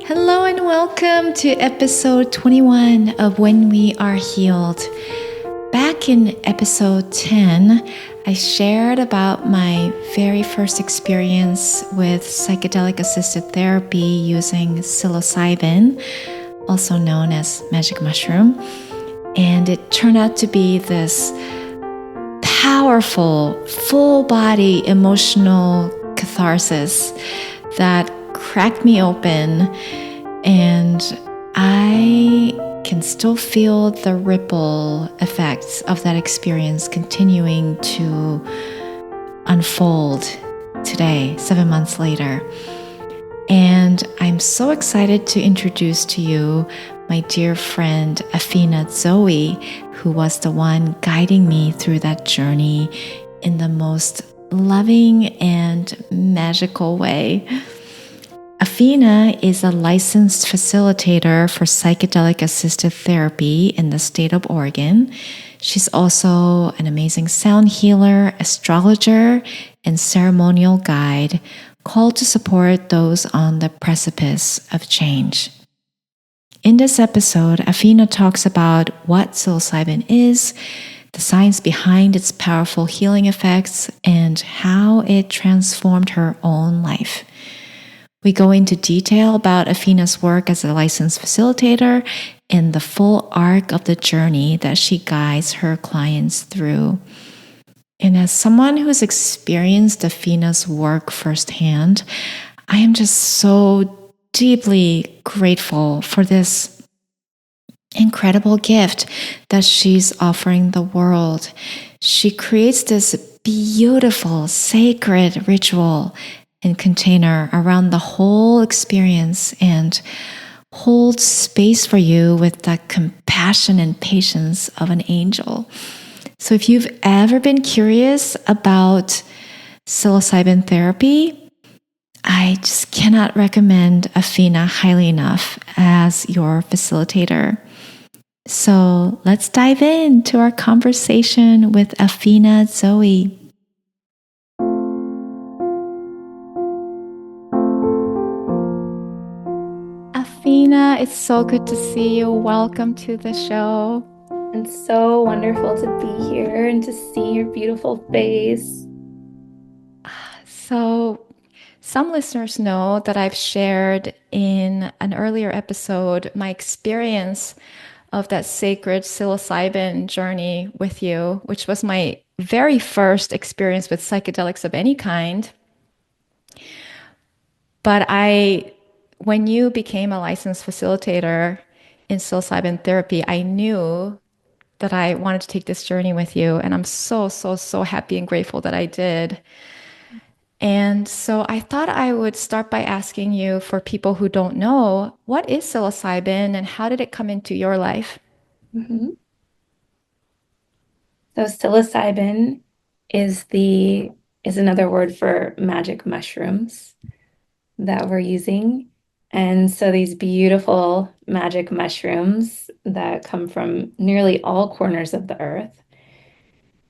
Hello and welcome to episode 21 of When We Are Healed. Back in episode 10, I shared about my very first experience with psychedelic-assisted therapy using psilocybin, also known as magic mushroom. And it turned out to be this powerful, full-body emotional catharsis that cracked me open, and I can still feel the ripple effects of that experience continuing to unfold today, 7 months later. And I'm so excited to introduce to you my dear friend Aphyna Zoe, who was the one guiding me through that journey in the most loving and magical way. Aphyna is a licensed facilitator for psychedelic-assisted therapy in the state of Oregon. She's also an amazing sound healer, astrologer, and ceremonial guide called to support those on the precipice of change. In this episode, Aphyna talks about what psilocybin is, the science behind its powerful healing effects, and how it transformed her own life. We go into detail about Aphyna's work as a licensed facilitator and the full arc of the journey that she guides her clients through. And as someone who has experienced Aphyna's work firsthand, I am just so deeply grateful for this incredible gift that she's offering the world. She creates this beautiful, sacred ritual and container around the whole experience and holds space for you with the compassion and patience of an angel. So if you've ever been curious about psilocybin therapy, I just cannot recommend Aphyna highly enough as your facilitator. So let's dive into our conversation with Aphyna Zoe. Aphyna, it's so good to see you. Welcome to the show. It's so wonderful to be here and to see your beautiful face. So, some listeners know that I've shared in an earlier episode my experience of that sacred psilocybin journey with you, which was my very first experience with psychedelics of any kind. But when you became a licensed facilitator in psilocybin therapy, I knew that I wanted to take this journey with you. And I'm so, so, so happy and grateful that I did. And so I thought I would start by asking you, for people who don't know, what is psilocybin and how did it come into your life? Mhm. So psilocybin is the is another word for magic mushrooms that we're using. And so these beautiful magic mushrooms that come from nearly all corners of the earth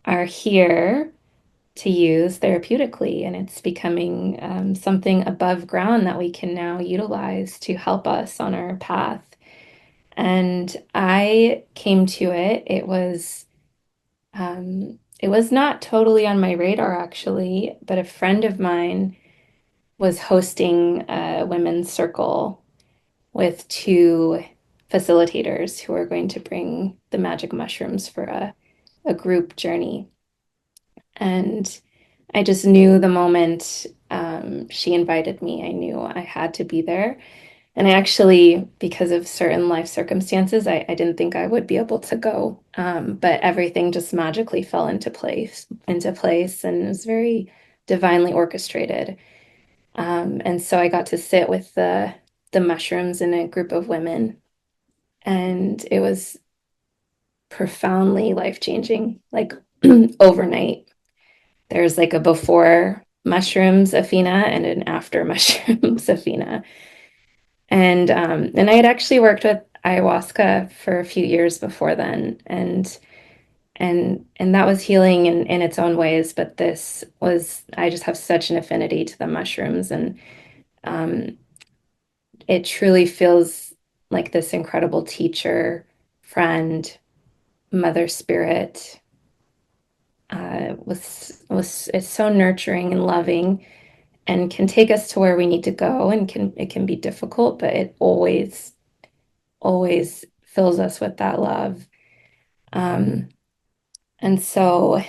are here to use therapeutically, and it's becoming something above ground that we can now utilize to help us on our path. And I came to it. It was not totally on my radar actually, but a friend of mine was hosting a women's circle with two facilitators who are going to bring the magic mushrooms for a group journey. And I just knew the moment she invited me, I knew I had to be there. And I actually, because of certain life circumstances, I didn't think I would be able to go. But everything just magically fell into place, and it was very divinely orchestrated. And so I got to sit with the mushrooms in a group of women, and it was profoundly life-changing, like overnight. There's like a before mushrooms Aphyna and an after mushrooms Aphyna. And I had actually worked with ayahuasca for a few years before then, and that was healing in its own ways. But this was, I just have such an affinity to the mushrooms, and um, it truly feels like this incredible teacher, friend, mother spirit. Was It's so nurturing and loving and can take us to where we need to go, and can it can be difficult, but it always fills us with that love. Um, and so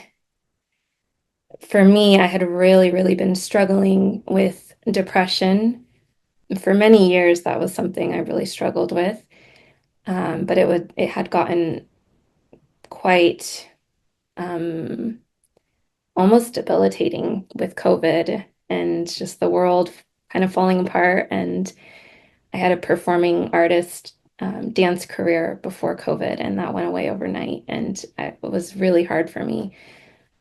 for me, I had really been struggling with depression. For many years, that was something I really struggled with. But it had gotten quite um, almost debilitating with COVID and just the world kind of falling apart. And I had a performing artist dance career before COVID, and that went away overnight. And it was really hard for me.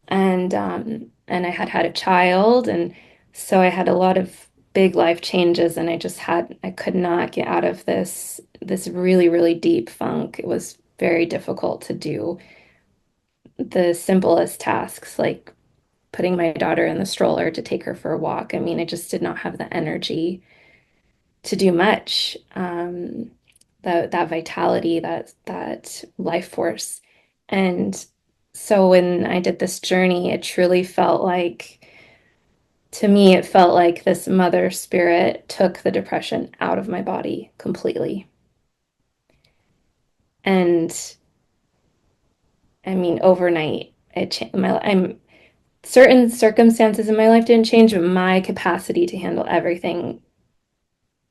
And I had had a child, and so I had a lot of big life changes, and I could not get out of this really deep funk. It was very difficult to do the simplest tasks like putting my daughter in the stroller to take her for a walk. I mean, I just did not have the energy to do much. That vitality, that life force. And so when I did this journey, it truly felt like, to me, it felt like this mother spirit took the depression out of my body completely. And I mean, overnight, I'm certain circumstances in my life didn't change, but my capacity to handle everything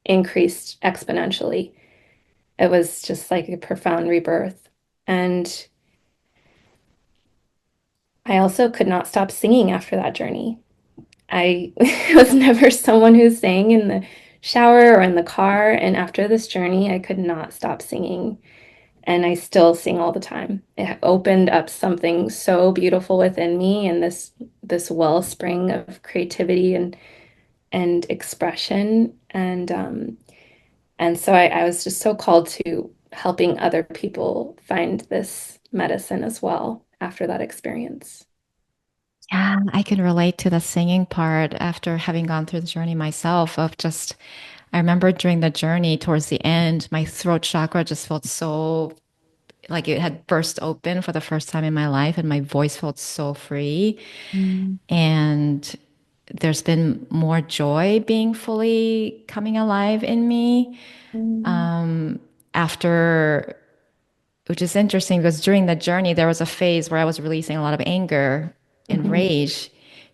increased exponentially. It was just like a profound rebirth. And I also could not stop singing after that journey. I was never someone who sang in the shower or in the car. And after this journey, I could not stop singing. And I still sing all the time. It opened up something so beautiful within me, and this wellspring of creativity and expression. And so I was just so called to helping other people find this medicine as well after that experience. Yeah, I can relate to the singing part after having gone through the journey myself of just, I remember during the journey towards the end, my throat chakra just felt so like it had burst open for the first time in my life, and my voice felt so free. Mm, And there's been more joy being fully coming alive in me mm, after, which is interesting because during the journey, there was a phase where I was releasing a lot of anger and mhm. rage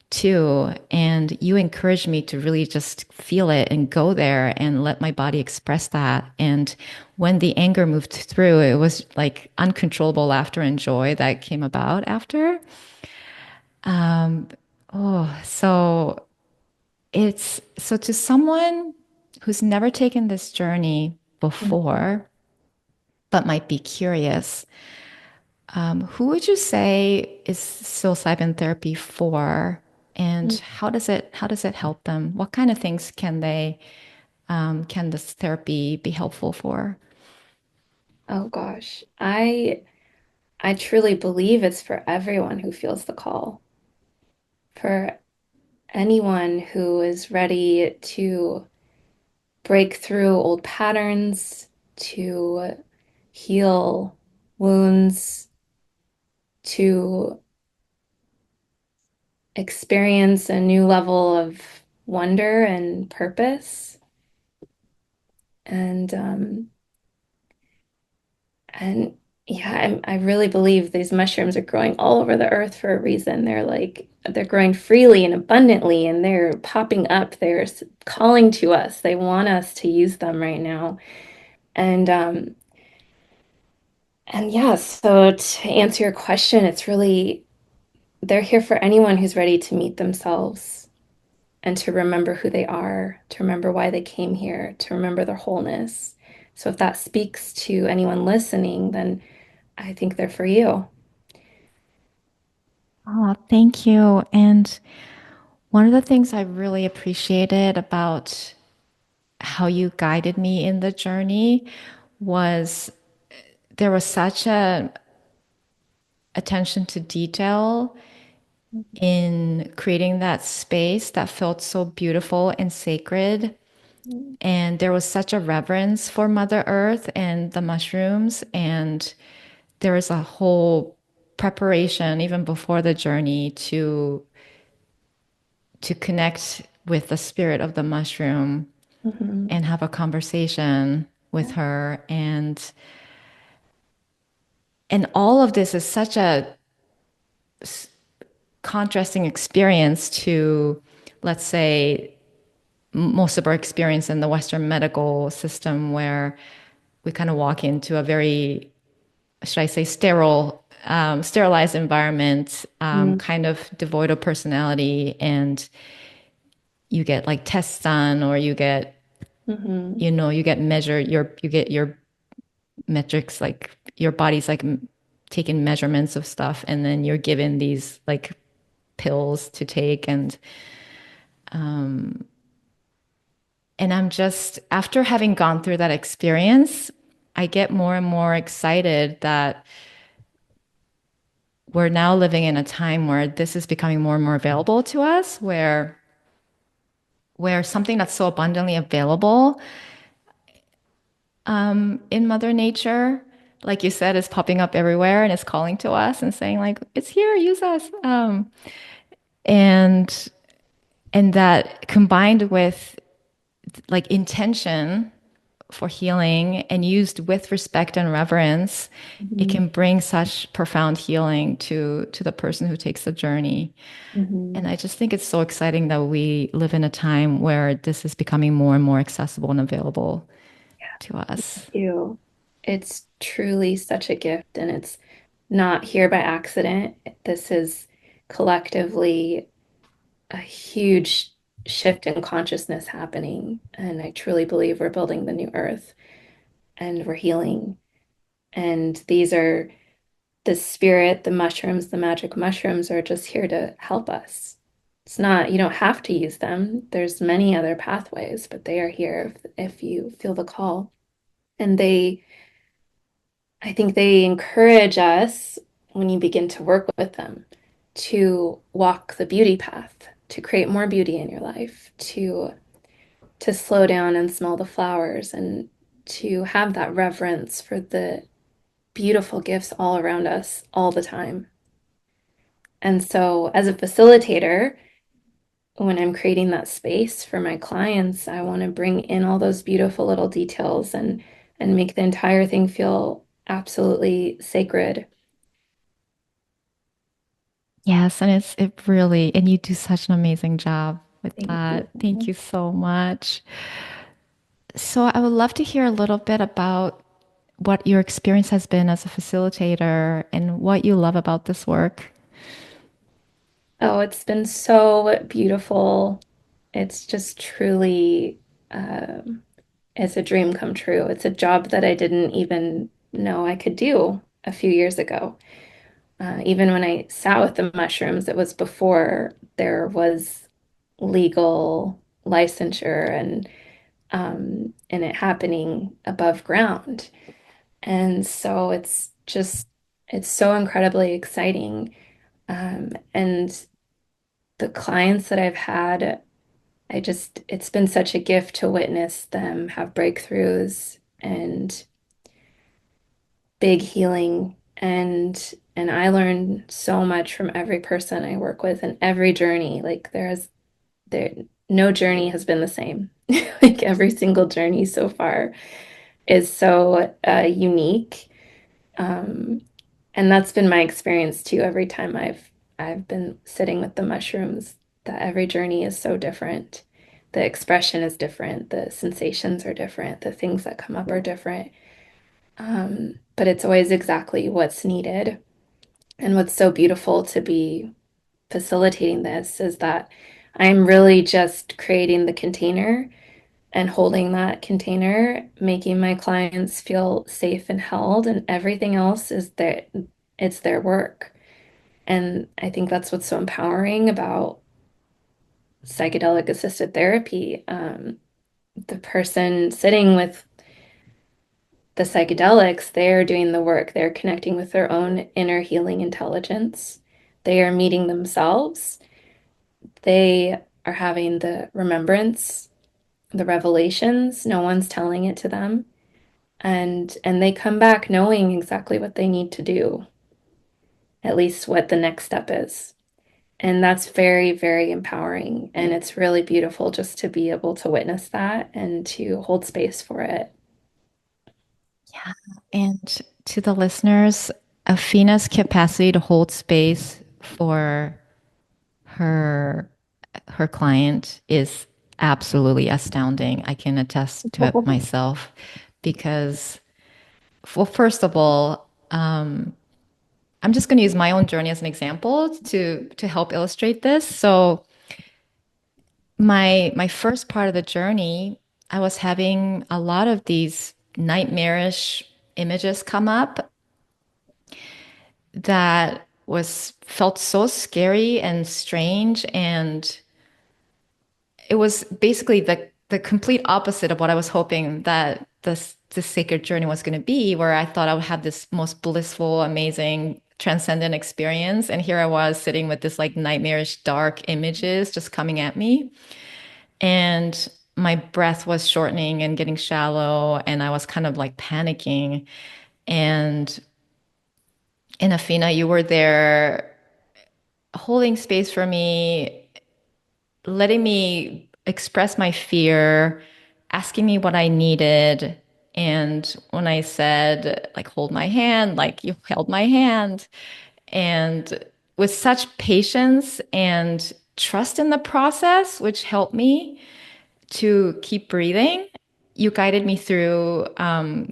too. And you encouraged me to really just feel it and go there and let my body express that. And when the anger moved through, it was like uncontrollable laughter and joy that came about after. Oh, so it's so to someone who's never taken this journey Mhm. before, but might be curious, who would you say is psilocybin therapy for, and how does it help them? What kind of things can this therapy be helpful for? Oh gosh. I truly believe it's for everyone who feels the call, for anyone who is ready to break through old patterns, to heal wounds, to experience a new level of wonder and purpose. And and yeah, I really believe these mushrooms are growing all over the earth for a reason. They're growing freely and abundantly, and they're popping up. Calling to us. They want us to use them right now. And and yeah, so to answer your question, it's really they're here for anyone who's ready to meet themselves and to remember who they are, to remember why they came here, to remember their wholeness. So if that speaks to anyone listening, then I think they're for you. Oh, thank you. And one of the things I really appreciated about how you guided me in the journey was there was such a attention to detail in creating that space that felt so beautiful and sacred. And there was such a reverence for Mother Earth and the mushrooms. And there was a whole preparation even before the journey to connect with the spirit of the mushroom Mhm. and have a conversation with her. And all of this is such a contrasting experience to, let's say, most of our experience in the Western medical system, where we kind of walk into a very, should I say, sterilized environment, Mhm. kind of devoid of personality, and you get like tests done, or Mhm. you get measured, you get your metrics, like your body's like taking measurements of stuff, and then you're given these like pills to take, and I'm just, after having gone through that experience, I get more and more excited that we're now living in a time where this is becoming more and more available to us, where something that's so abundantly available in Mother Nature, like you said, is popping up everywhere and is calling to us and saying like, it's here, use us. And and that combined with like intention for healing and used with respect and reverence, it Mhm. can bring such profound healing to the person who takes the journey. And Mhm. I just think it's so exciting that we live in a time where this is becoming more and more accessible and available to us. You. It's truly such a gift, and it's not here by accident. This is collectively a huge shift in consciousness happening, and I truly believe we're building the new earth and we're healing. And these are the spirit, the mushrooms, the magic mushrooms are just here to help us. It's not, you don't have to use them. There's many other pathways, but they are here if you feel the call. And I think they encourage us when you begin to work with them to walk the beauty path, to create more beauty in your life, to slow down and smell the flowers and to have that reverence for the beautiful gifts all around us all the time. And so, as a facilitator, when I'm creating that space for my clients, I want to bring in all those beautiful little details and make the entire thing feel absolutely sacred. Yes, and it really, and you do such an amazing job with Thank that. Thank you. you so much. So I would love to hear a little bit about what your experience has been as a facilitator and what you love about this work. Oh, it's been so beautiful. It's just truly, um, it's a dream come true. It's a job that I didn't even know I could do a few years ago. Even when I sat with the mushrooms, it was before there was legal licensure and it happening above ground. And so it's so incredibly exciting. And the clients that I've had, it's been such a gift to witness them have breakthroughs and big healing. And I learn so much from every person I work with and every journey. Like there no journey has been the same. Like every single journey so far is so unique. Um, and that's been my experience too. Every time I've been sitting with the mushrooms, that every journey is so different. The expression is different, the sensations are different, the things that come up are different. But it's always exactly what's needed. And what's so beautiful to be facilitating this is that I'm really just creating the container and holding that container, making my clients feel safe and held, and everything else is it's their work. And I think that's what's so empowering about psychedelic assisted therapy. The person sitting with the psychedelics, they're doing the work, they're connecting with their own inner healing intelligence, they are meeting themselves, they are having the remembrance the revelations. No one's telling it to them. And they come back knowing exactly what they need to do, at least what the next step is. And that's very, very empowering. And it's really beautiful just to be able to witness that and to hold space for it. Yeah. And to the listeners, Afina's capacity to hold space for her her client is absolutely astounding. I can attest to it myself because, well, first of all, I'm just going to use my own journey as an example to help illustrate this. So my first part of the journey, I was having a lot of these nightmarish images come up that was felt so scary and strange, and it was basically the complete opposite of what I was hoping that this sacred journey was going to be, where I thought I would have this most blissful, amazing, transcendent experience. And here I was sitting with this like nightmarish, dark images just coming at me. And my breath was shortening and getting shallow. And I was kind of like panicking. And in Afina, you were there holding space for me, letting me express my fear, asking me what I needed. And when I said, like, hold my hand, like, you held my hand. And with such patience and trust in the process, which helped me to keep breathing. You guided me through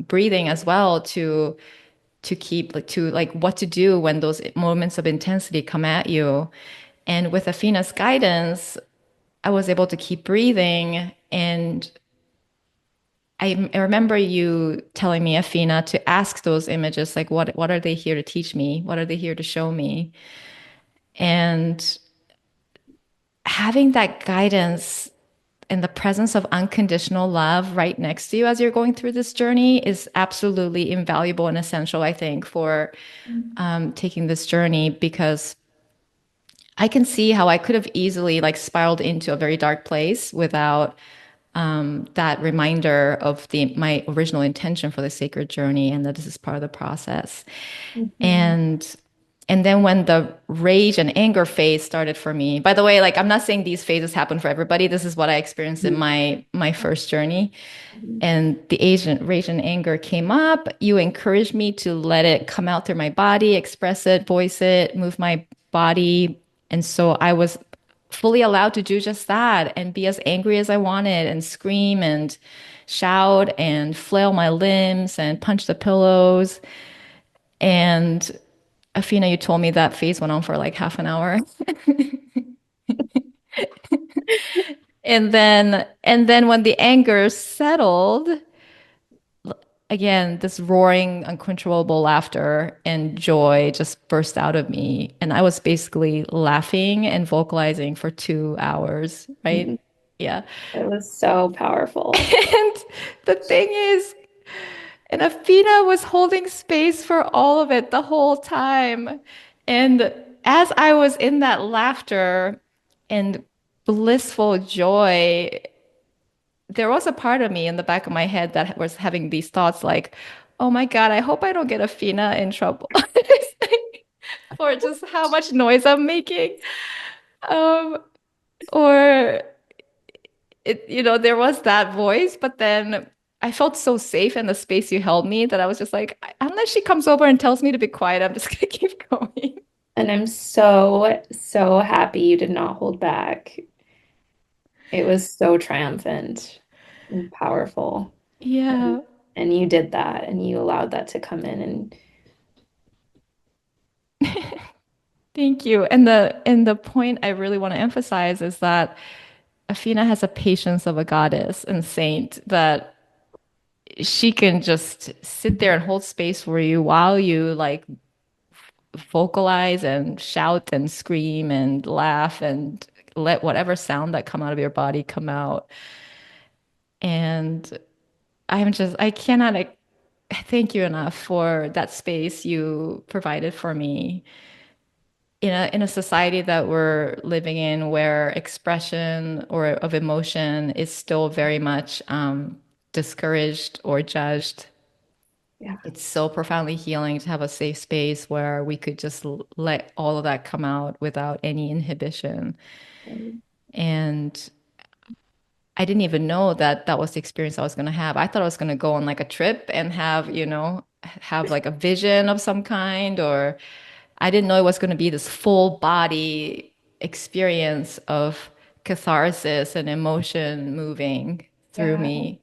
breathing as well to keep like to like what to do when those moments of intensity come at you. And with Afina's guidance, I was able to keep breathing. And I remember you telling me, Afina, to ask those images, like, what are they here to teach me? What are they here to show me? And having that guidance and the presence of unconditional love right next to you as you're going through this journey is absolutely invaluable and essential, I think, for taking this journey, because I can see how I could have easily like spiraled into a very dark place without that reminder of the my original intention for the sacred journey, and that this is part of the process. Mhm. And then when the rage and anger phase started for me, by the way, like I'm not saying these phases happen for everybody. This is what I experienced in my first journey. And the Asian rage and anger came up. You encouraged me to let it come out through my body, express it, voice it, move my body. And so I was fully allowed to do just that and be as angry as I wanted and scream and shout and flail my limbs and punch the pillows. And Afina, you told me that phase went on for like half an hour. And then when the anger settled, again, this roaring, uncontrollable laughter and joy just burst out of me. And I was basically laughing and vocalizing for 2 hours, right? Mhm. Yeah. It was so powerful. And the thing is, and Afina was holding space for all of it the whole time. And as I was in that laughter and blissful joy, there was a part of me in the back of my head that was having these thoughts like, oh my God, I hope I don't get Afina in trouble for just how much noise I'm making. Um, or there was that voice, but then I felt so safe in the space you held me that I was just like, unless she comes over and tells me to be quiet, I'm just gonna keep going. And I'm so, so happy you did not hold back. It was so triumphant and powerful. And, Yeah. and you did that and you allowed that to come in. And Thank you. And the point I really want to emphasize is that Athena has a patience of a goddess and saint, that she can just sit there and hold space for you while you like vocalize and shout and scream and laugh and let whatever sound that come out of your body come out. And I cannot thank you enough for that space you provided for me. in a society that we're living in where expression or of emotion is still very much discouraged or judged, Yeah. it's so profoundly healing to have a safe space where we could just let all of that come out without any inhibition. And I didn't even know that that was the experience I was going to have. I thought I was going to go on like a trip and have, have like a vision of some kind, or I didn't know it was going to be this full body experience of catharsis and emotion moving through Yeah. me.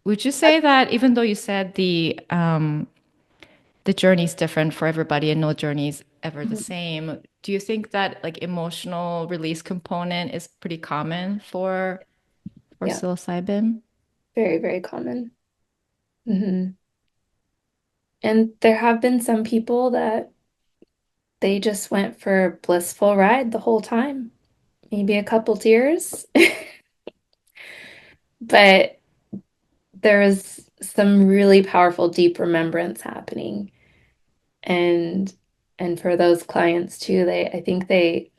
Would you say that even though you said the journey is different for everybody and no journey is ever the same, do you think that like emotional release component is pretty common for Yeah. psilocybin? Very, very common. And there have been some people that they just went for a blissful ride the whole time, maybe a couple tears, but there was some really powerful, deep remembrance happening. And and for those clients too, I think they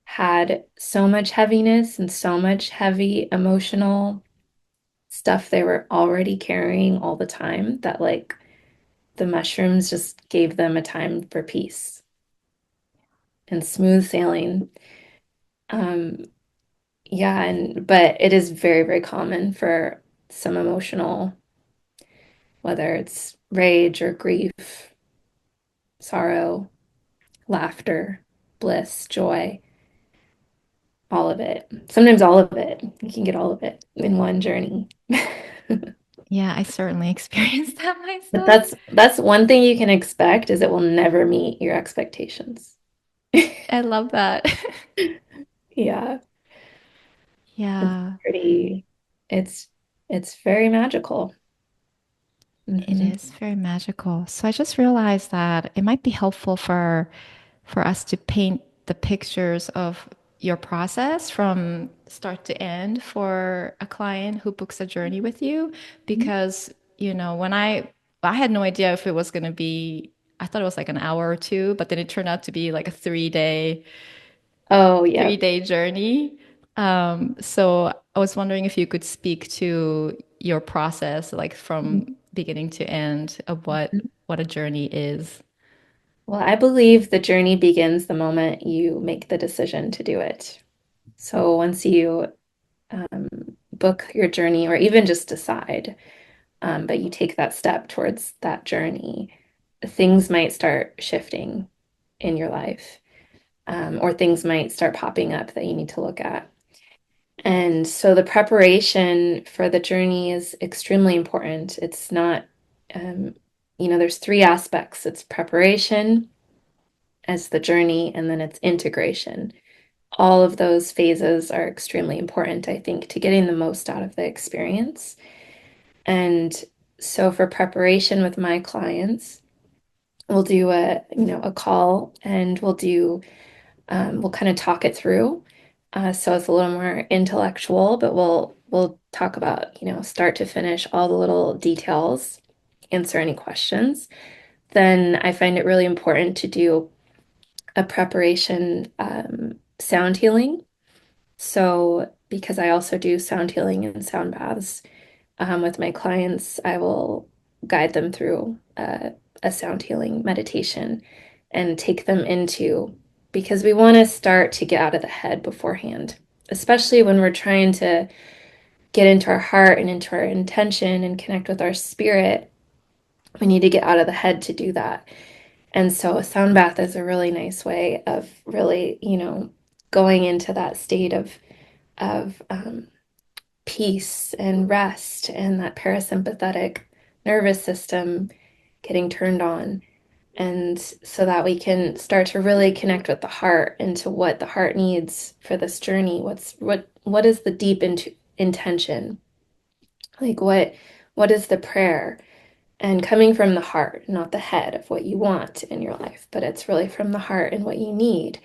had so much heaviness and so much heavy emotional stuff they were already carrying all the time that like the mushrooms just gave them a time for peace and smooth sailing. Um, yeah, and but it is very, very common for some emotional, whether it's rage or grief, sorrow, laughter, bliss, joy, all of it. Sometimes all of it. You can get all of it in one journey. Yeah, I certainly experienced that But myself. that's one thing you can expect is it will never meet your expectations. I love that. Yeah, it's Yeah, pretty, it's it's very magical. it Hmm. is very magical. So I just realized that it might be helpful for us to paint the pictures of your process from start to end for a client who books a journey with you, because when I had no idea if it was going to be, I thought it was like an hour or two, but then it turned out to be like a 3 day Oh, three yeah. day journey. So I was wondering if you could speak to your process, like from beginning to end, of what a journey is. Well, I believe the journey begins the moment you make the decision to do it. So once you um, book your journey, or even just decide, but you take that step towards that journey, things might start shifting in your life, or things might start popping up that you need to look at. And so the preparation for the journey is extremely important. It's not, um, there's three aspects. It's preparation as the journey, and then it's integration. All of those phases are extremely important, I think, to getting the most out of the experience. And so for preparation with my clients, we'll do a call, and we'll kind of talk it through. So it's a little more intellectual, but we'll talk about, start to finish, all the little details, answer any questions. Then I find it really important to do a preparation sound healing. So because I also do sound healing and sound baths with my clients, I will guide them through a sound healing meditation and take them into, because we want to start to get out of the head beforehand, especially when we're trying to get into our heart and into our intention and connect with our spirit. We need to get out of the head to do that. And so a sound bath is a really nice way of really, going into that state of peace and rest, and that parasympathetic nervous system getting turned on. And so that we can start to really connect with the heart into what the heart needs for this journey. What is the deep intention? Like what is the prayer? And coming from the heart, not the head of what you want in your life, but it's really from the heart and what you need.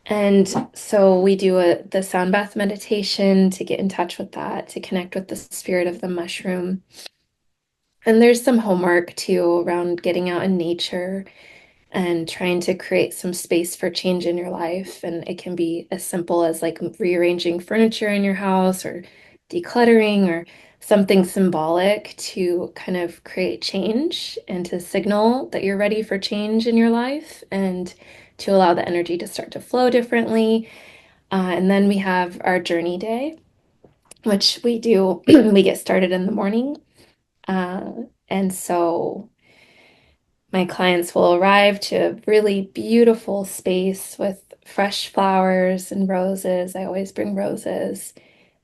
And so we do the sound bath meditation to get in touch with that, to connect with the spirit of the mushroom. And there's some homework too around getting out in nature and trying to create some space for change in your life. And it can be as simple as like rearranging furniture in your house or decluttering or something symbolic to kind of create change and to signal that you're ready for change in your life and to allow the energy to start to flow differently. And then we have our journey day, which we do, we get started in the morning. Uh, and so my clients will arrive to a really beautiful space with fresh flowers and roses. I always bring roses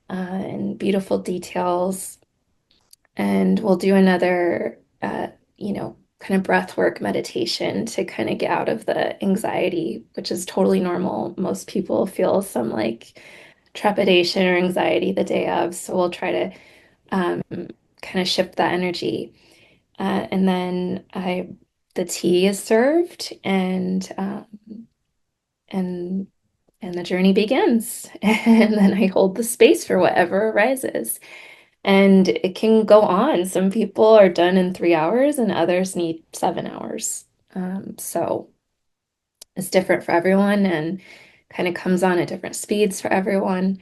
and beautiful details. And we'll do another, kind of breath work meditation to kind of get out of the anxiety, which is totally normal. Most people feel some like trepidation or anxiety the day of. So we'll try to kind of shift that energy. And then the tea is served, and and the journey begins. And then I hold the space for whatever arises. And it can go on. Some people are done in 3 hours, and others need 7 hours. So it's different for everyone, and kind of comes on at different speeds for everyone.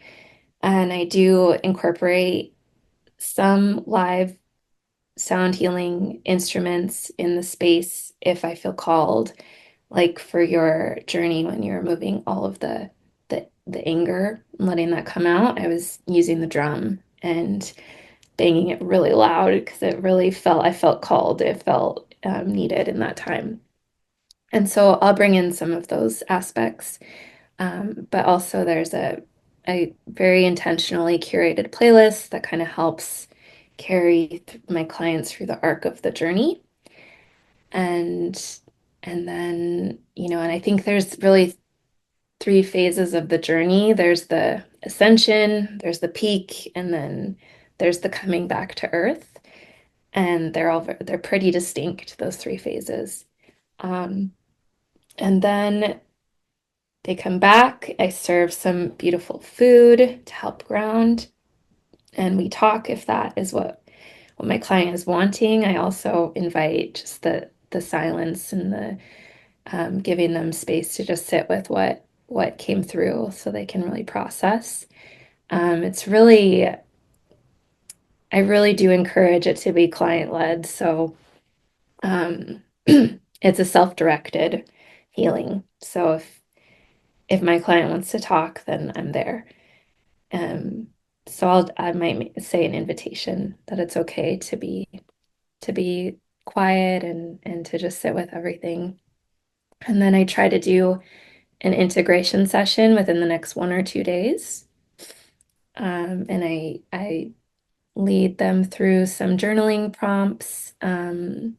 And I do incorporate some live sound healing instruments in the space if I feel called, like for your journey when you're moving all of the anger and letting that come out. I was using the drum and banging it really loud because it really felt I felt called. It felt needed in that time. And so I'll bring in some of those aspects. But also there's a very intentionally curated playlist that kind of helps carry my clients through the arc of the journey. And and then, and I think there's really three phases of the journey. There's the ascension, there's the peak, and then there's the coming back to earth. And they're pretty distinct, those three phases. Um, and then they come back. I serve some beautiful food to help ground, and we talk if that is what my client is wanting. I also invite just the silence and the giving them space to just sit with what came through so they can really process. It's really, I really do encourage it to be client led. So it's a self-directed healing. So if my client wants to talk, then I'm there. Um, so I might say an invitation that it's okay to be quiet and to just sit with everything. And then I try to do an integration session within the next 1 or 2 days. And I lead them through some journaling prompts, a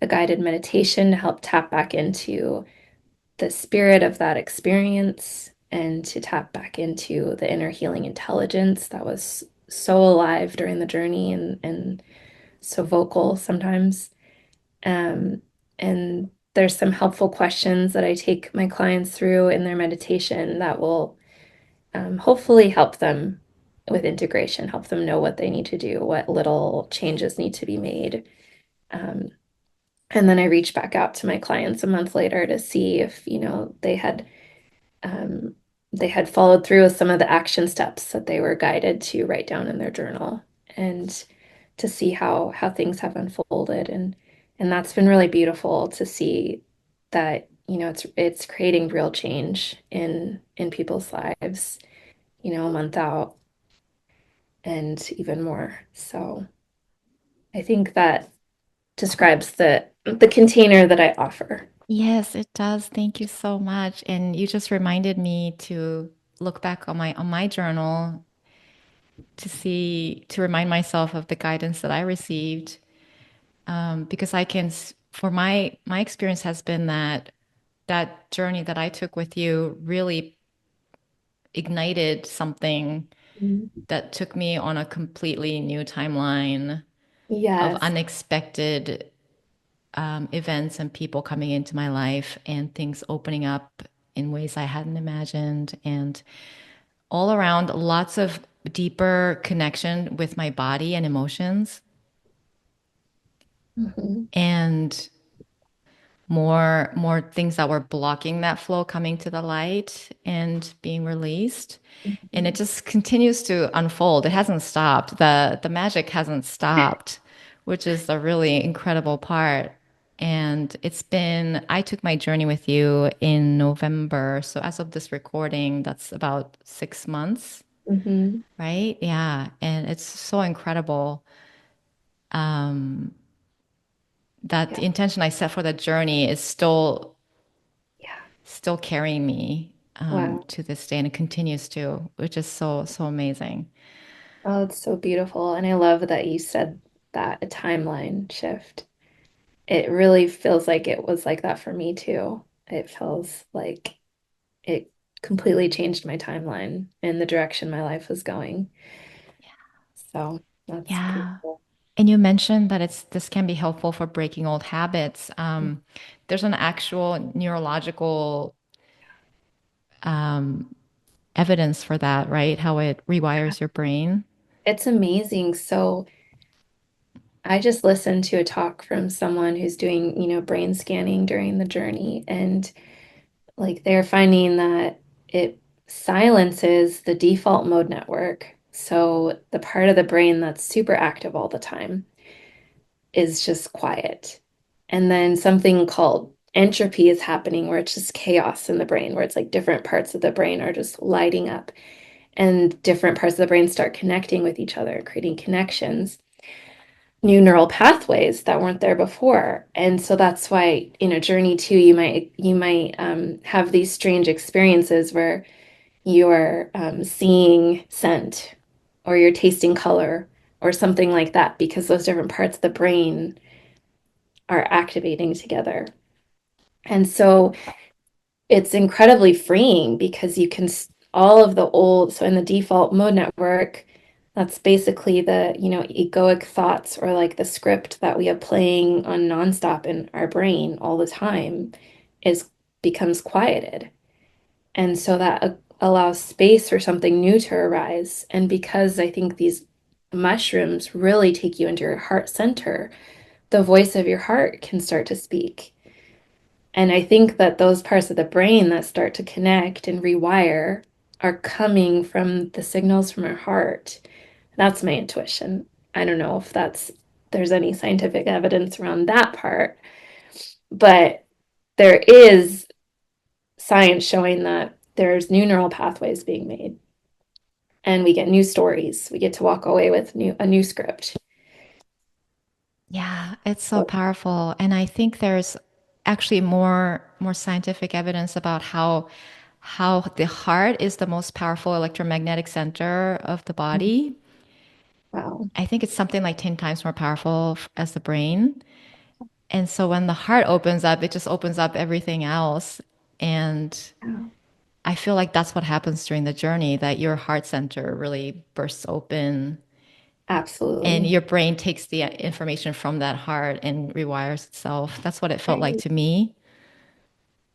guided meditation to help tap back into the spirit of that experience and to tap back into the inner healing intelligence that was so alive during the journey and so vocal sometimes. Um, and there's some helpful questions that I take my clients through in their meditation that will hopefully help them with integration, help them know what they need to do, what little changes need to be made. Um, and then I reach back out to my clients a month later to see if, um, they had followed through with some of the action steps that they were guided to write down in their journal and to see how things have unfolded. And that's been really beautiful to see that, it's creating real change in people's lives, a month out and even more. So I think that describes the container that I offer. Yes, it does. Thank you so much. And you just reminded me to look back on my journal to remind myself of the guidance that I received. Because for my experience has been that journey that I took with you really ignited something Mhm. that took me on a completely new timeline of Yes. unexpected events and people coming into my life and things opening up in ways I hadn't imagined. And all around, lots of deeper connection with my body and emotions. Hmm. and more things that were blocking that flow coming to the light and being released. And it Hmm. just continues to unfold. It hasn't stopped. The magic hasn't stopped, which is the really incredible part. And it's been, I took my journey with you in November. So as of this recording, that's about 6 months, Hmm. right? Yeah. And it's so incredible that Yeah. the intention I set for the journey is Yeah. still carrying me Wow. to this day, and it continues to, which is so amazing. Oh, it's so beautiful. And I love that you said that a timeline shift. It really feels like it was like that for me too. It feels like it completely changed my timeline and the direction my life was going. So that's pretty Yeah. cool. And you mentioned that this can be helpful for breaking old habits. There's an actual neurological evidence for that, right? How it rewires your brain. It's amazing. So I just listened to a talk from someone who's doing, brain scanning during the journey, and like they're finding that it silences the default mode network. So the part of the brain that's super active all the time is just quiet. And then something called entropy is happening where it's just chaos in the brain, where it's like different parts of the brain are just lighting up and different parts of the brain start connecting with each other, creating connections, new neural pathways that weren't there before. And so that's why in a journey too, you might have these strange experiences where you're seeing scent or you're tasting color or something like that because those different parts of the brain are activating together. And so it's incredibly freeing because you can all of the old, so in the default mode network, that's basically the, egoic thoughts or like the script that we have playing on nonstop in our brain all the time is becomes quieted. And so that allows space for something new to arise. And because I think these mushrooms really take you into your heart center, the voice of your heart can start to speak. And I think that those parts of the brain that start to connect and rewire are coming from the signals from our heart. That's my intuition. I don't know if there's any scientific evidence around that part, but there is science showing that there's new neural pathways being made and we get new stories. We get to walk away with a new script. Yeah, it's so So, powerful. And I think there's actually more scientific evidence about how the heart is the most powerful electromagnetic center of the body. wow. I think it's something like 10 times more powerful as the brain. And so when the heart opens up, it just opens up everything else. And Wow. I feel like that's what happens during the journey, that your heart center really bursts open and Absolutely. your brain takes the information from that heart and rewires itself. That's what it felt like Right. to me.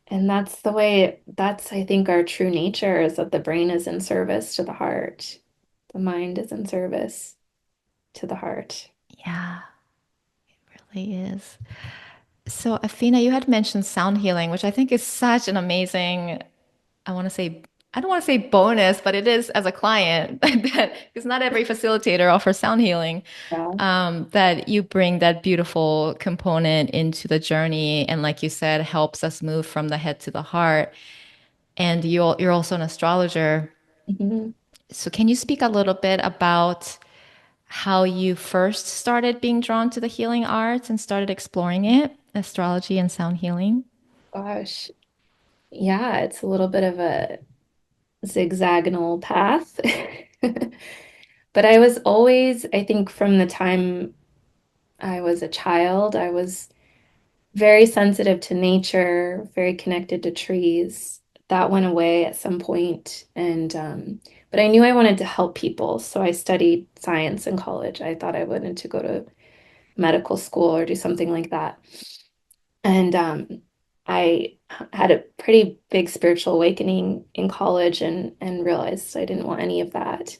And that's the way, that's, I think, our true nature is that the brain is in service to the heart. The mind is in service to the heart. Yeah, it really is. So, Afina, you had mentioned sound healing, which I think is such an amazing, I want to say, I don't want to say bonus, but it is as a client that because not every facilitator offers sound healing. Yeah. That you bring that beautiful component into the journey, and like you said, helps us move from the head to the heart. And you're also an astrologer. Mhm. So, can you speak a little bit about how you first started being drawn to the healing arts and started exploring it, astrology and sound healing? Gosh. Yeah, it's a little bit of a zigzagonal path. But I was always, I think from the time I was a child, I was very sensitive to nature, very connected to trees. That went away at some point, and but I knew I wanted to help people, so I studied science in college. I thought I wanted to go to medical school or do something like that. And I had a pretty big spiritual awakening in college and realized I didn't want any of that.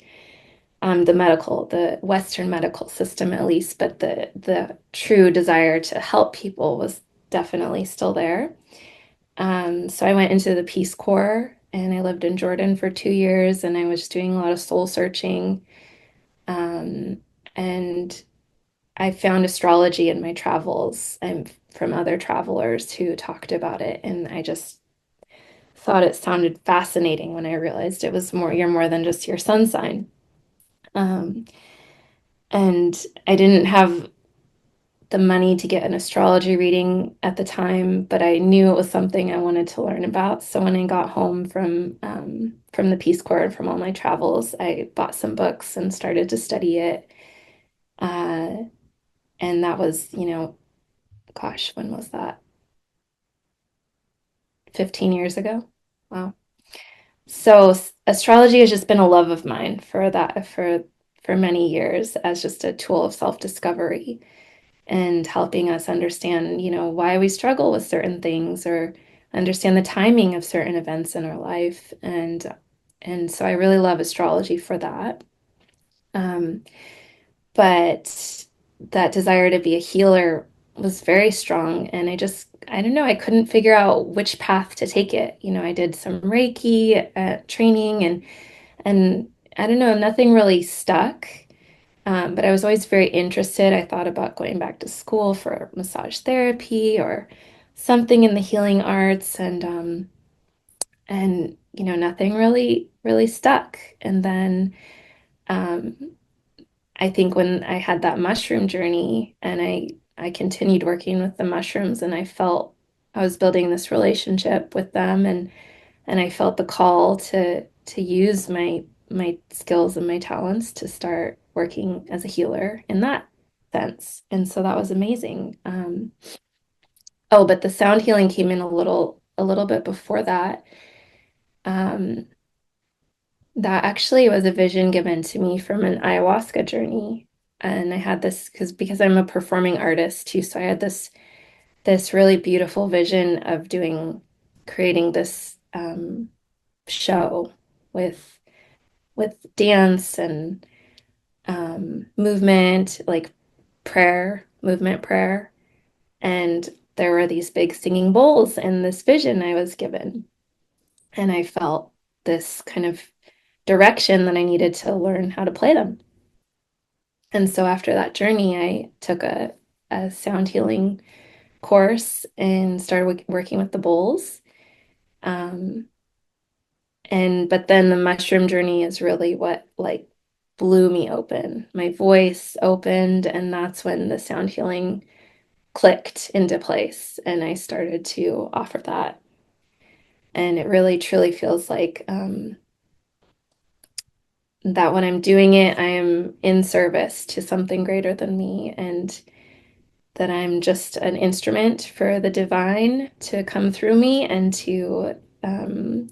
the Western medical system at least, but the true desire to help people was definitely still there. So I went into the Peace Corps and I lived in Jordan for 2 years and I was doing a lot of soul searching. Um, and I found astrology in my travels and from other travelers who talked about it. And I just thought it sounded fascinating when I realized it was more, you're more than just your sun sign. Um, and I didn't have the money to get an astrology reading at the time, but I knew it was something I wanted to learn about. So when I got home from the Peace Corps and from all my travels, I bought some books and started to study it. Uh, and that was, gosh, when was that? 15 years ago. Wow. So astrology has just been a love of mine for many years as just a tool of self-discovery and helping us understand, why we struggle with certain things or understand the timing of certain events in our life. And so I really love astrology for that. Um, but that desire to be a healer was very strong, and I don't know, I couldn't figure out which path to take it. I did some Reiki training and I don't know, nothing really stuck. But I was always very interested. I thought about going back to school for massage therapy or something in the healing arts, and nothing really stuck. And then um, I think when I had that mushroom journey, and I continued working with the mushrooms, and I felt I was building this relationship with them, and I felt the call to use my skills and my talents to start working as a healer in that sense. And so that was amazing. Oh, but the sound healing came in a little bit before that. Um, that actually was a vision given to me from an ayahuasca journey. And I had this because I'm a performing artist too, so I had this really beautiful vision of creating this show with dance and movement, like movement prayer. And there were these big singing bowls in this vision I was given. And I felt this kind of direction that I needed to learn how to play them. And so after that journey, I took a sound healing course and started working with the bowls. Um, but then the mushroom journey is really what like blew me open. My voice opened, and that's when the sound healing clicked into place, and I started to offer that. And it really truly feels like that when I'm doing it, I am in service to something greater than me, and that I'm just an instrument for the divine to come through me and to um,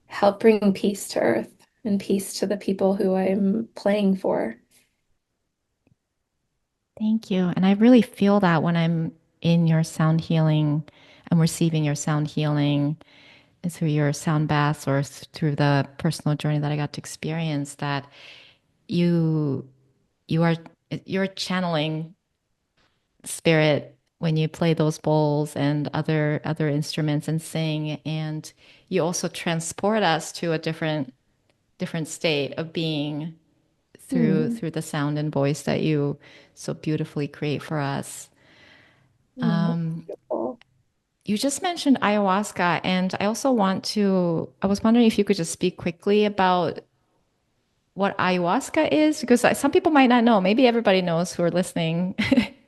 help bring peace to earth and peace to the people who I'm playing for. Thank you. And I really feel that when I'm in your sound healing, I'm receiving your sound healing through your sound baths or through the personal journey that I got to experience, that you you are you're channeling spirit when you play those bowls and other instruments and sing, and you also transport us to a different state of being Hmm. through the sound and voice that you so beautifully create for us. Yeah, that's beautiful. You just mentioned ayahuasca, and I was wondering if you could just speak quickly about what ayahuasca is, because some people might not know. Maybe everybody knows who are listening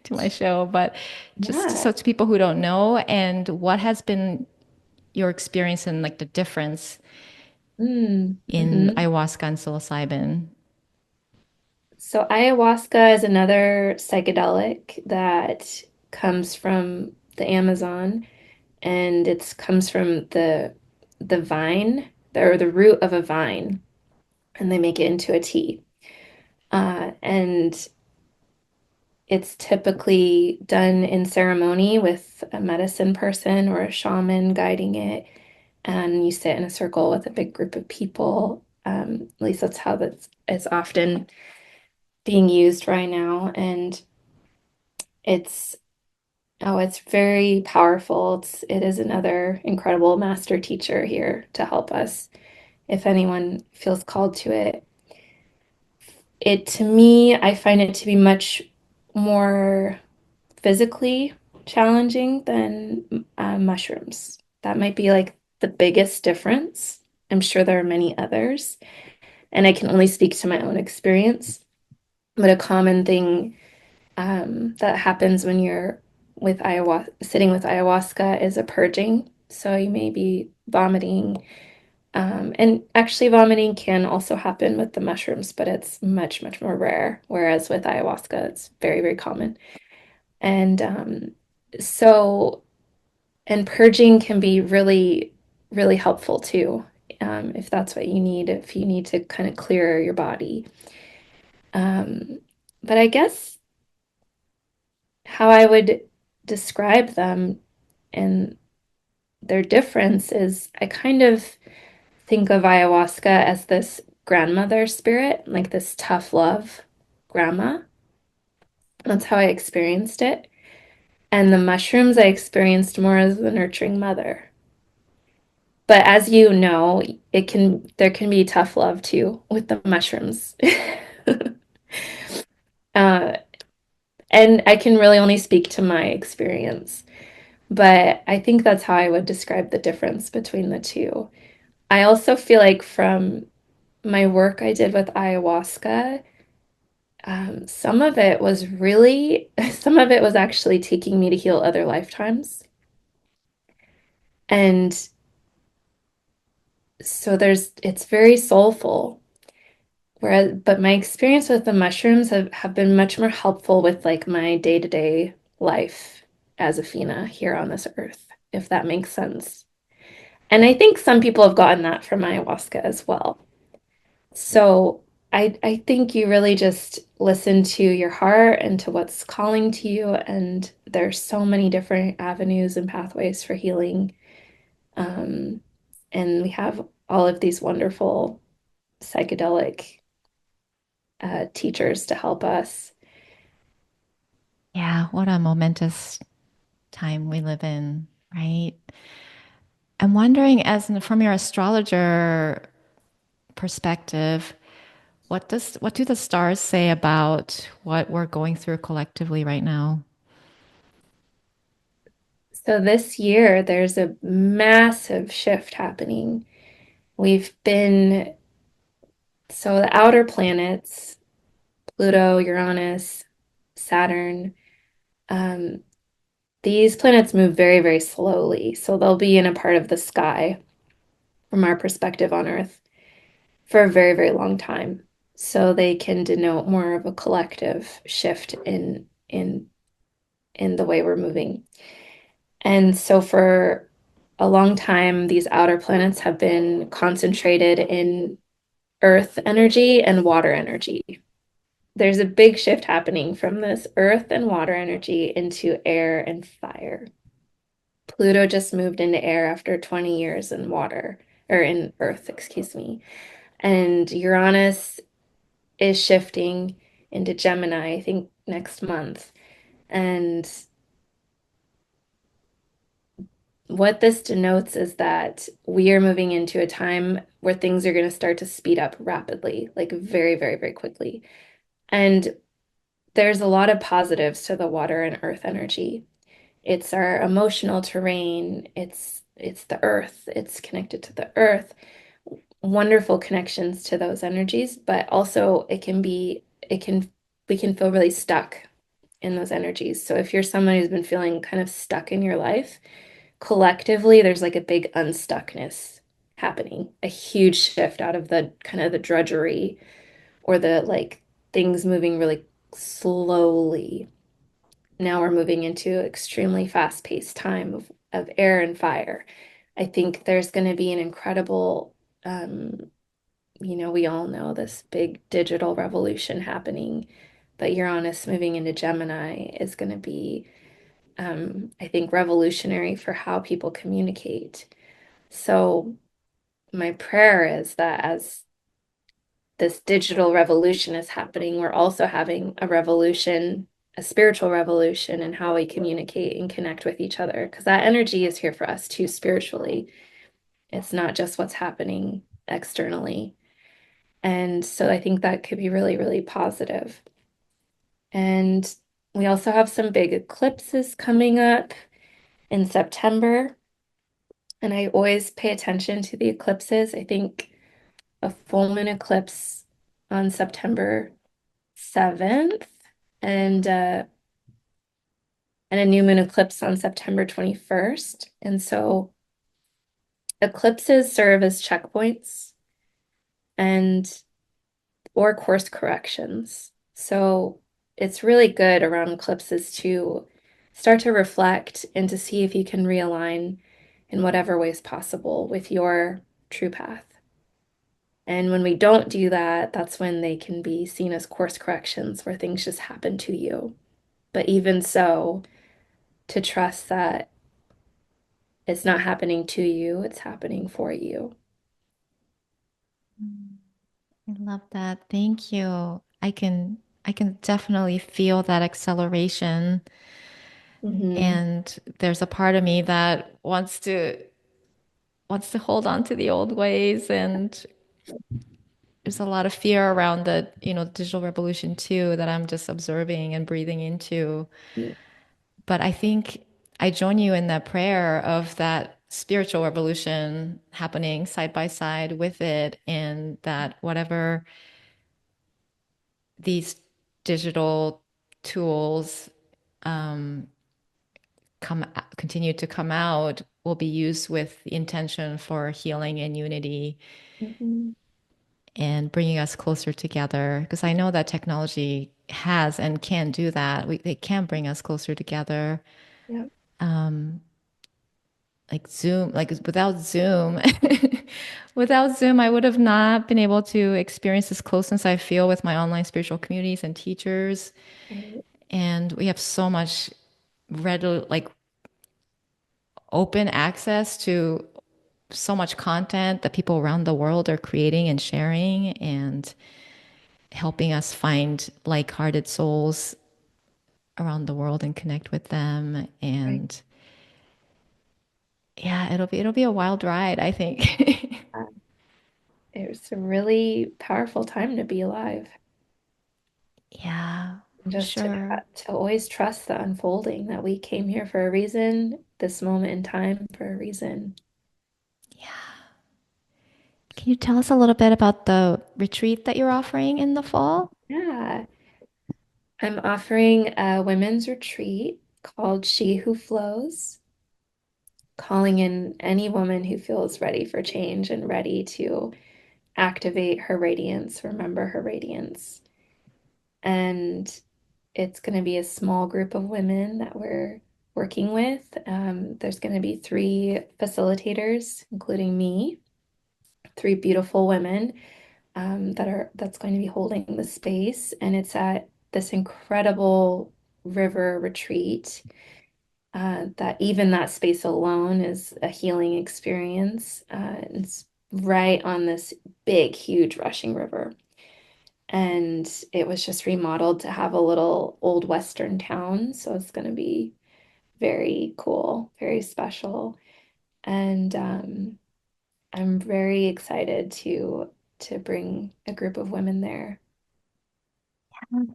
to my show, but just Yeah. so to people who don't know, and what has been your experience and like the difference Mm. in Hmm. ayahuasca and psilocybin. So ayahuasca is another psychedelic that comes from the Amazon, and it comes from the vine or the root of a vine, and they make it into a tea. And it's typically done in ceremony with a medicine person or a shaman guiding it, and you sit in a circle with a big group of people. At least that's how that's it's often being used right now. And it's it's very powerful. It is another incredible master teacher here to help us if anyone feels called to it. It to me, I find it to be much more physically challenging than mushrooms. That might be like the biggest difference. I'm sure there are many others, and I can only speak to my own experience. But a common thing that happens when you're with ayahuasca, sitting with ayahuasca, is a purging. So you may be vomiting. And actually, vomiting can also happen with the mushrooms, but it's much, much more rare. Whereas with ayahuasca, it's very, very common. And so, and purging can be really, really helpful too, if that's what you need, if you need to kind of clear your body. Um, but I guess how I would describe them and their difference is I kind of think of ayahuasca as this grandmother spirit, like this tough love grandma. That's how I experienced it. And the mushrooms I experienced more as the nurturing mother. But as you know, there can be tough love too with the mushrooms. Uh, and I can really only speak to my experience, but I think that's how I would describe the difference between the two. I also feel like from my work I did with ayahuasca, some of it was really, some of it was actually taking me to heal other lifetimes. And so it's very soulful. Whereas, but my experience with the mushrooms have been much more helpful with like my day-to-day life as Aphyna here on this earth, if that makes sense. And I think some people have gotten that from ayahuasca as well. So I think you really just listen to your heart and to what's calling to you. And there's so many different avenues and pathways for healing. Um, and we have all of these wonderful psychedelic teachers to help us. Yeah, what a momentous time we live in, right? I'm wondering, from your astrologer perspective, what do the stars say about what we're going through collectively right now? So this year, there's a massive shift happening. We've been, so the outer planets, Pluto, Uranus, Saturn, um, these planets move very, very slowly. So they'll be in a part of the sky from our perspective on Earth for a very, very long time. So they can denote more of a collective shift in the way we're moving. And so for a long time, these outer planets have been concentrated in earth energy and water energy. There's a big shift happening from this earth and water energy into air and fire. Pluto just moved into air after 20 years in water, or in earth, excuse me. And Uranus is shifting into Gemini, I think next month. And what this denotes is that we are moving into a time where things are going to start to speed up rapidly, like very, very, very quickly. And there's a lot of positives to the water and earth energy. It's our emotional terrain, it's the earth, it's connected to the earth. Wonderful connections to those energies, but also it can we can feel really stuck in those energies. So if you're someone who's been feeling kind of stuck in your life, collectively, there's like a big unstuckness happening, a huge shift out of the kind of the drudgery or the like things moving really slowly. Now we're moving into extremely fast-paced time of air and fire. I think there's going to be an incredible, we all know this big digital revolution happening, but Uranus moving into Gemini is going to be, I think, revolutionary for how people communicate. So my prayer is that this digital revolution is happening, we're also having a revolution, a spiritual revolution in how we communicate and connect with each other. Because that energy is here for us too, spiritually. It's not just what's happening externally. And so I think that could be really, really positive. And we also have some big eclipses coming up in September. And I always pay attention to the eclipses. I think a full moon eclipse on September 7th and and a new moon eclipse on September 21st. And so eclipses serve as checkpoints and or course corrections. So it's really good around eclipses to start to reflect and to see if you can realign in whatever ways possible with your true path. And when we don't do that, that's when they can be seen as course corrections where things just happen to you. But even so, to trust that it's not happening to you, it's happening for you. Mm, I love that. Thank you. I can definitely feel that acceleration. Hmm. And there's a part of me that wants to hold on to the old ways, and there's a lot of fear around the, digital revolution too that I'm just observing and breathing into. But I think I join you in that prayer of that spiritual revolution happening side by side with it, and that whatever these digital tools um, come continue to come out will be used with the intention for healing and unity Hmm. and bringing us closer together. Because I know that technology has and can do that. They can bring us closer together. Yeah, Um, like Zoom, like without Zoom, without Zoom, I would have not been able to experience this closeness I feel with my online spiritual communities and teachers. right, And we have so much like open access to so much content that people around the world are creating and sharing and helping us find like-hearted souls around the world and connect with them. right. And yeah, it'll be a wild ride, I think. It was a really powerful time to be alive. Yeah, And for just sure. to always trust the unfolding that we came here for a reason, this moment in time for a reason. Yeah. Can you tell us a little bit about the retreat that you're offering in the fall? Yeah, I'm offering a women's retreat called She Who Flows, calling in any woman who feels ready for change and ready to activate her radiance, remember her radiance. And it's going to be a small group of women that we're working with. There's going to be three facilitators, including me, three beautiful women that's going to be holding the space, and it's at this incredible river retreat. That even that space alone is a healing experience. It's right on this big, huge rushing river. And it was just remodeled to have a little old Western town. So it's going to be very cool, very special. And I'm very excited to bring a group of women there.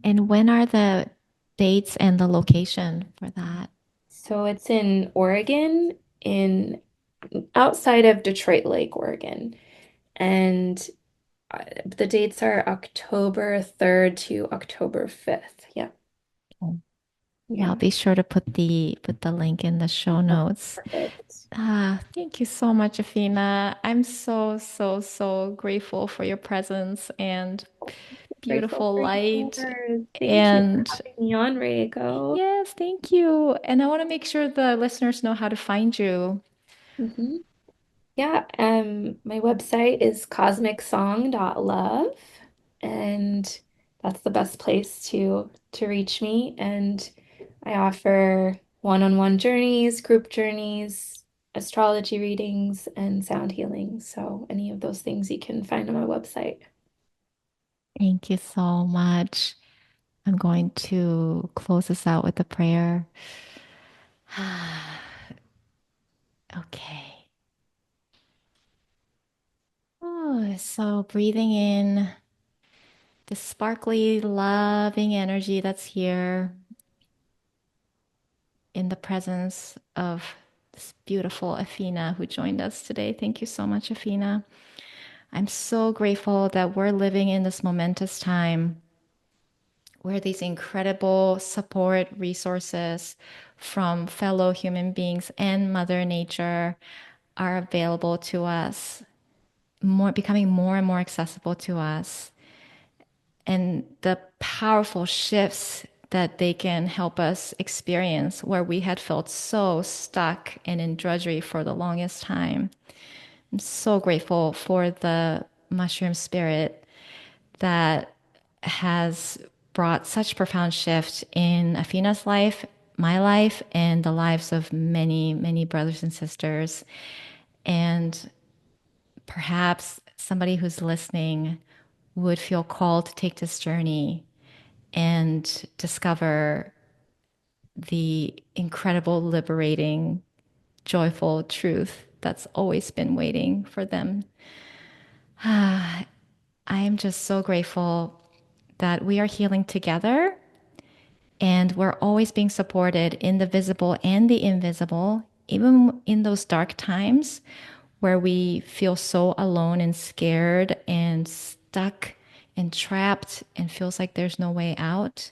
And when are the dates and the location for that? So it's in Oregon, in outside of Detroit Lake, Oregon. And the dates are October 3rd to October 5th. Yeah. Yeah, I'll Yeah. be sure to put the link in the show Oh, notes. perfect. Ah, thank you so much, Afina. I'm so, so, so grateful for your presence and Grateful beautiful for light. yours. Thank you for And having me on, Rieko. yes, thank you. And I want to make sure the listeners know how to find you. Hmm. Yeah, my website is cosmicsong.love, and that's the best place to reach me. And I offer one-on-one journeys, group journeys, astrology readings, and sound healing. So any of those things you can find on my website. Thank you so much. I'm going to close this out with a prayer. Okay. Oh, so breathing in the sparkly, loving energy that's here in the presence of this beautiful Aphyna who joined us today. Thank you so much, Aphyna. I'm so grateful that we're living in this momentous time where these incredible support resources from fellow human beings and Mother Nature are available to us, becoming more and more accessible to us. And the powerful shifts that they can help us experience where we had felt so stuck and in drudgery for the longest time. I'm so grateful for the mushroom spirit that has brought such profound shift in Aphyna's life, my life, and the lives of many, many brothers and sisters. And perhaps somebody who's listening would feel called to take this journey and discover the incredible, liberating, joyful truth that's always been waiting for them. I am just so grateful that we are healing together and we're always being supported in the visible and the invisible, even in those dark times where we feel so alone and scared and stuck and trapped and feels like there's no way out.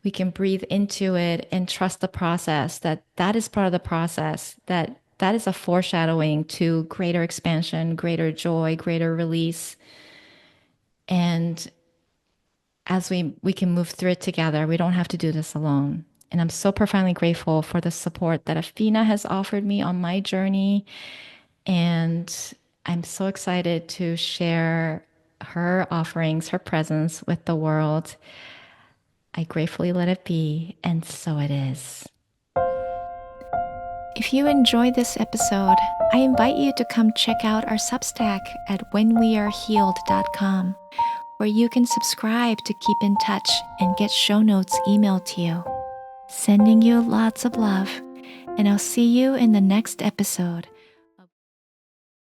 We can breathe into it and trust the process, that is part of the process, that is a foreshadowing to greater expansion, greater joy, greater release. And as we can move through it together, we don't have to do this alone. And I'm so profoundly grateful for the support that Aphyna has offered me on my journey. And I'm so excited to share her offerings, her presence with the world. I gratefully let it be, and so it is. If you enjoyed this episode, I invite you to come check out our Substack at whenwearehealed.com, where you can subscribe to keep in touch and get show notes emailed to you. Sending you lots of love, and I'll see you in the next episode